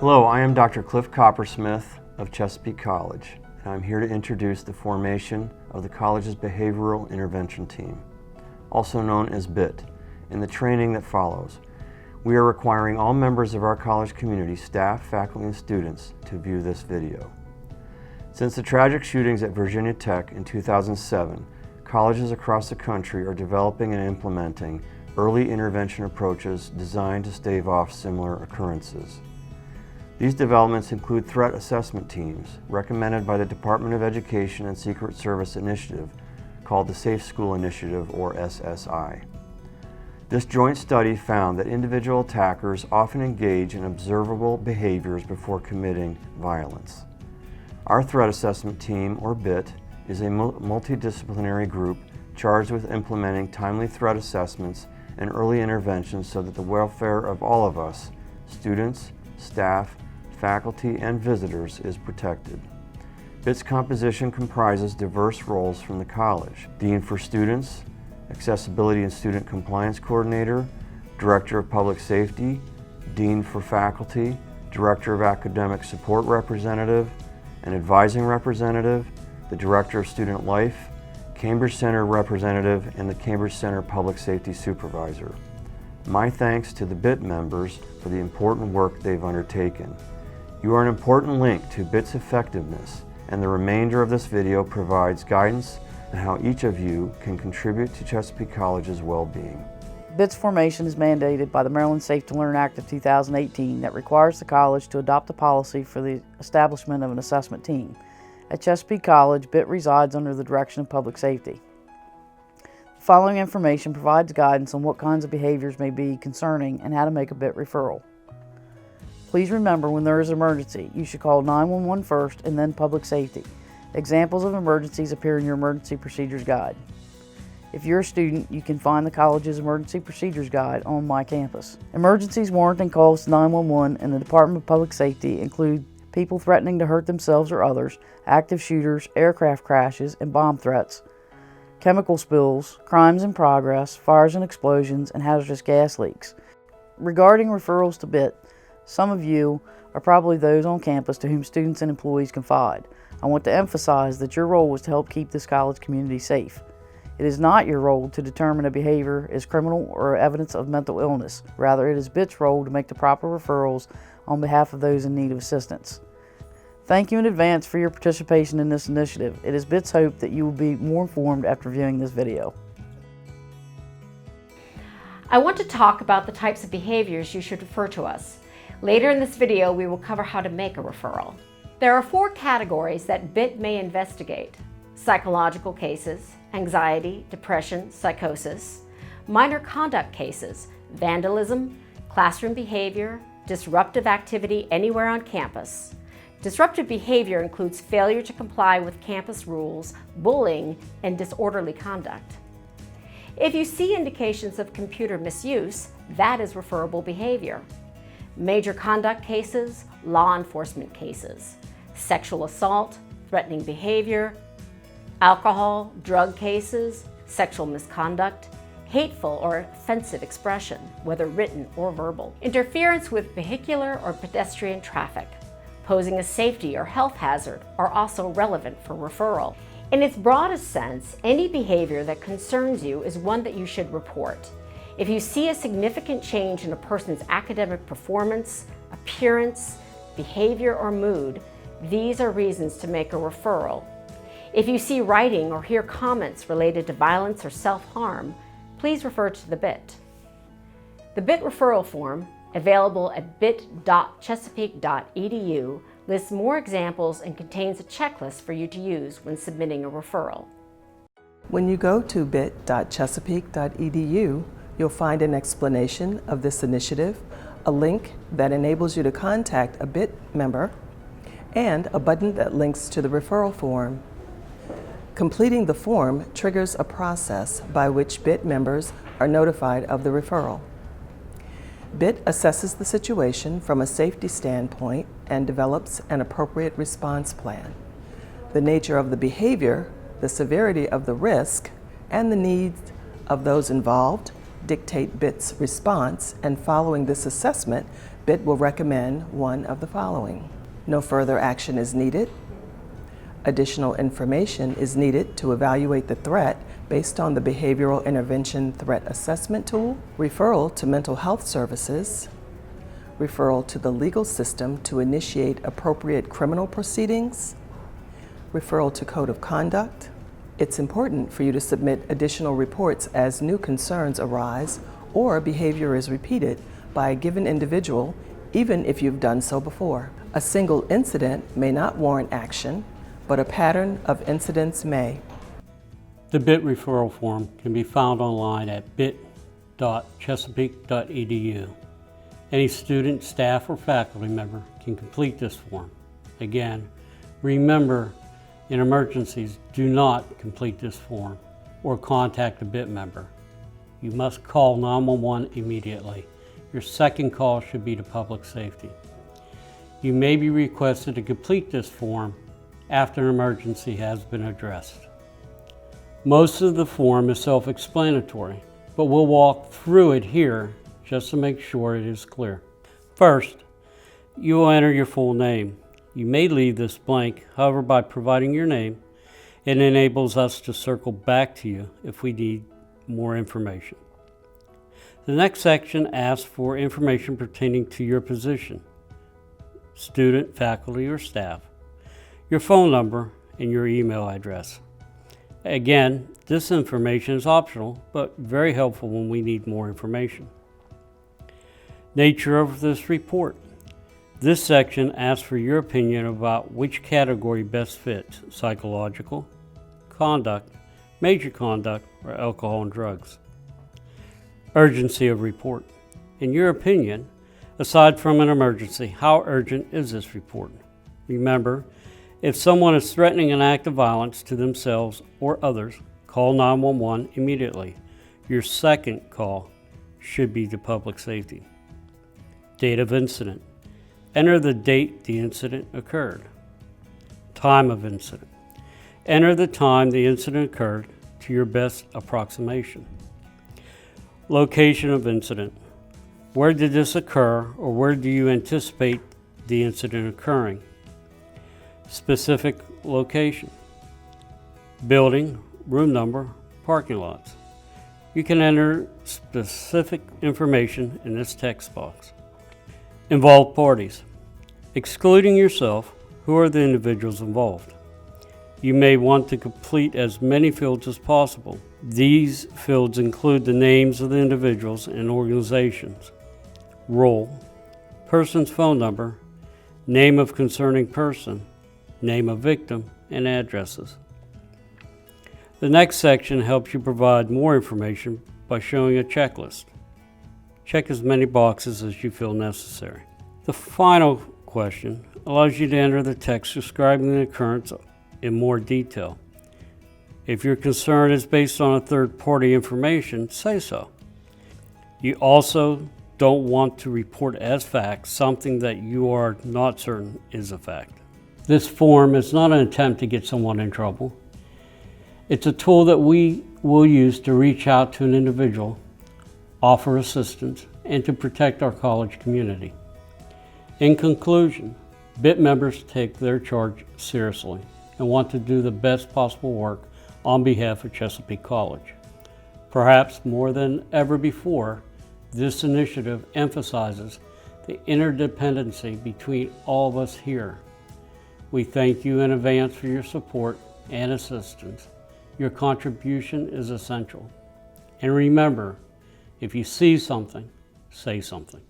Hello, I am Dr. Cliff Coppersmith of Chesapeake College, and I'm here to introduce the formation of the college's Behavioral Intervention Team, also known as BIT, in the training that follows. We are requiring all members of our college community, staff, faculty, and students to view this video. Since the tragic shootings at Virginia Tech in 2007, colleges across the country are developing and implementing early intervention approaches designed to stave off similar occurrences. These developments include threat assessment teams recommended by the Department of Education and Secret Service initiative called the Safe School Initiative, or SSI. This joint study found that individual attackers often engage in observable behaviors before committing violence. Our threat assessment team, or BIT, is a multidisciplinary group charged with implementing timely threat assessments and early interventions so that the welfare of all of us, students, staff, faculty, and visitors, is protected. BIT's composition comprises diverse roles from the college: Dean for Students, Accessibility and Student Compliance Coordinator, Director of Public Safety, Dean for Faculty, Director of Academic Support Representative, an Advising Representative, the Director of Student Life, Cambridge Center Representative, and the Cambridge Center Public Safety Supervisor. My thanks to the BIT members for the important work they've undertaken. You are an important link to BIT's effectiveness, and the remainder of this video provides guidance on how each of you can contribute to Chesapeake College's well-being. BIT's formation is mandated by the Maryland Safe to Learn Act of 2018 that requires the college to adopt a policy for the establishment of an assessment team. At Chesapeake College, BIT resides under the direction of public safety. The following information provides guidance on what kinds of behaviors may be concerning and how to make a BIT referral. Please remember, when there is an emergency, you should call 911 first and then public safety. Examples of emergencies appear in your Emergency Procedures Guide. If you're a student, you can find the college's Emergency Procedures Guide on My Campus. Emergencies warranting calls to 911 and the Department of Public Safety include people threatening to hurt themselves or others, active shooters, aircraft crashes and bomb threats, chemical spills, crimes in progress, fires and explosions, and hazardous gas leaks. Regarding referrals to BIT, some of you are probably those on campus to whom students and employees confide. I want to emphasize that your role was to help keep this college community safe. It is not your role to determine a behavior is criminal or evidence of mental illness. Rather, it is BIT's role to make the proper referrals on behalf of those in need of assistance. Thank you in advance for your participation in this initiative. It is BIT's hope that you will be more informed after viewing this video. I want to talk about the types of behaviors you should refer to us. Later in this video, we will cover how to make a referral. There are 4 categories that BIT may investigate: psychological cases, anxiety, depression, psychosis; minor conduct cases, vandalism, classroom behavior, disruptive activity anywhere on campus. Disruptive behavior includes failure to comply with campus rules, bullying, and disorderly conduct. If you see indications of computer misuse, that is referable behavior. Major conduct cases, law enforcement cases, sexual assault, threatening behavior, alcohol, drug cases, sexual misconduct, hateful or offensive expression, whether written or verbal, interference with vehicular or pedestrian traffic, posing a safety or health hazard are also relevant for referral. In its broadest sense, any behavior that concerns you is one that you should report. If you see a significant change in a person's academic performance, appearance, behavior, or mood, these are reasons to make a referral. If you see writing or hear comments related to violence or self-harm, please refer to the BIT. The BIT referral form, available at bit.chesapeake.edu, lists more examples and contains a checklist for you to use when submitting a referral. When you go to bit.chesapeake.edu, you'll find an explanation of this initiative, a link that enables you to contact a BIT member, and a button that links to the referral form. Completing the form triggers a process by which BIT members are notified of the referral. BIT assesses the situation from a safety standpoint and develops an appropriate response plan. The nature of the behavior, the severity of the risk, and the needs of those involved dictate BIT's response, and following this assessment, BIT will recommend one of the following. No further action is needed. Additional information is needed to evaluate the threat based on the Behavioral Intervention Threat Assessment Tool. Referral to mental health services. Referral to the legal system to initiate appropriate criminal proceedings. Referral to Code of Conduct. It's important for you to submit additional reports as new concerns arise or behavior is repeated by a given individual, even if you've done so before. A single incident may not warrant action, but a pattern of incidents may. The BIT referral form can be found online at bit.chesapeake.edu. Any student, staff, or faculty member can complete this form. Again, remember, in emergencies, do not complete this form or contact a BIT member. You must call 911 immediately. Your second call should be to public safety. You may be requested to complete this form after an emergency has been addressed. Most of the form is self-explanatory, but we'll walk through it here just to make sure it is clear. First, you will enter your full name. You may leave this blank, however, by providing your name, it enables us to circle back to you if we need more information. The next section asks for information pertaining to your position, student, faculty, or staff, your phone number, and your email address. Again, this information is optional, but very helpful when we need more information. Nature of this report. This section asks for your opinion about which category best fits: psychological, conduct, major conduct, or alcohol and drugs. Urgency of report. In your opinion, aside from an emergency, how urgent is this report? Remember, if someone is threatening an act of violence to themselves or others, call 911 immediately. Your second call should be to public safety. Date of incident. Enter the date the incident occurred. Time of incident. Enter the time the incident occurred to your best approximation. Location of incident. Where did this occur, or where do you anticipate the incident occurring? Specific location. Building, room number, parking lots. You can enter specific information in this text box. Involved parties. Excluding yourself, who are the individuals involved? You may want to complete as many fields as possible. These fields include the names of the individuals and organizations, role, person's phone number, name of concerning person, name of victim, and addresses. The next section helps you provide more information by showing a checklist. Check as many boxes as you feel necessary. The final question allows you to enter the text describing the occurrence in more detail. If your concern is based on a third-party information, say so. You also don't want to report as fact something that you are not certain is a fact. This form is not an attempt to get someone in trouble. It's a tool that we will use to reach out to an individual, offer assistance, and to protect our college community. In conclusion, BIT members take their charge seriously and want to do the best possible work on behalf of Chesapeake College. Perhaps more than ever before, this initiative emphasizes the interdependency between all of us here. We thank you in advance for your support and assistance. Your contribution is essential. And remember, if you see something, say something.